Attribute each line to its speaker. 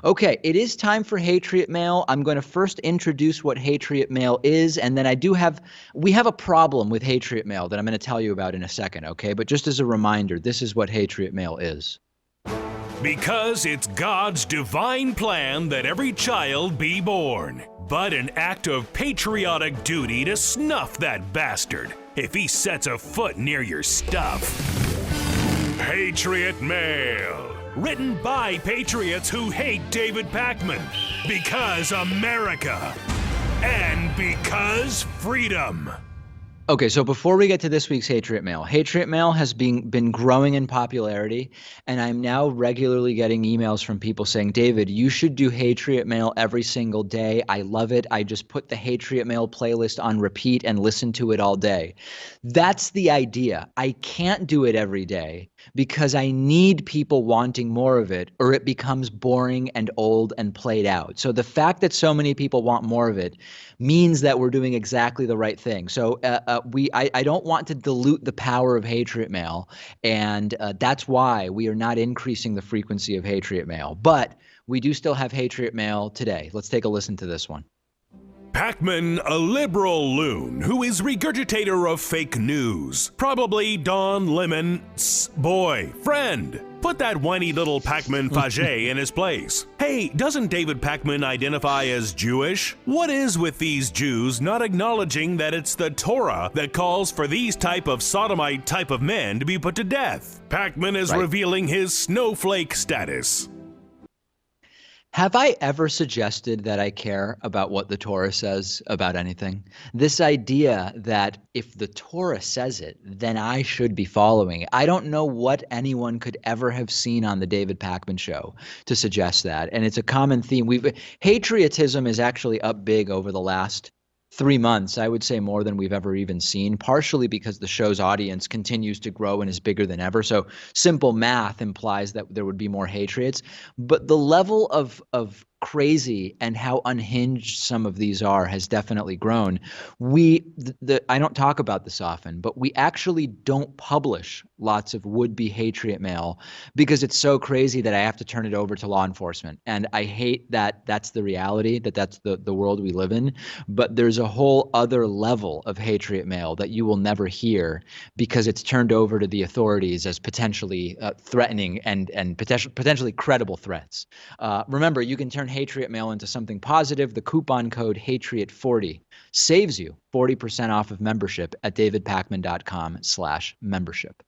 Speaker 1: Okay, it is time for Hatriot Mail. I'm going to first introduce what Hatriot Mail is, and then we have a problem with Hatriot Mail that I'm going to tell you about in a second, okay? But just as a reminder, this is what Hatriot Mail is.
Speaker 2: Because it's God's divine plan that every child be born, but an act of patriotic duty to snuff that bastard if he sets a foot near your stuff. Hatriot Mail. Written by patriots who hate David Pakman. Because America. And because freedom.
Speaker 1: Okay, so before we get to this week's Hatriot Mail has been growing in popularity, and I'm now regularly getting emails from people saying, David, you should do Hatriot Mail every single day. I love it. I just put the Hatriot Mail playlist on repeat and listen to it all day. That's the idea. I can't do it every day because I need people wanting more of it, or it becomes boring and old and played out. So the fact that so many people want more of it means that we're doing exactly the right thing. So I don't want to dilute the power of Hatriot Mail, and that's why we are not increasing the frequency of Hatriot Mail. But we do still have Hatriot Mail today. Let's take a listen to this one.
Speaker 2: Pakman, a liberal loon who is regurgitator of fake news. Probably Don Lemon's boyfriend. Put that whiny little Pakman Fage in his place. Hey, doesn't David Pakman identify as Jewish? What is with these Jews not acknowledging that it's the Torah that calls for these type of Sodomite type of men to be put to death? Pakman is revealing his Snowflake status.
Speaker 1: Have I ever suggested that I care about what the Torah says about anything? This idea that if the Torah says it, then I should be following it. I don't know what anyone could ever have seen on the David Pakman show to suggest that. And it's a common theme. Patriotism is actually up big over the last 3 months, I would say more than we've ever even seen, partially because the show's audience continues to grow and is bigger than ever. So simple math implies that there would be more Hatriots. But the level of crazy and how unhinged some of these are has definitely grown. I don't talk about this often, but we actually don't publish lots of would-be Hatriot Mail because it's so crazy that I have to turn it over to law enforcement. And I hate that that's the reality, that's the world we live in. But there's a whole other level of Hatriot Mail that you will never hear because it's turned over to the authorities as potentially threatening and potentially credible threats. Remember, you can turn Hatriot Mail into something positive. The coupon code Hatriot40 saves you 40% off of membership at davidpakman.com/membership.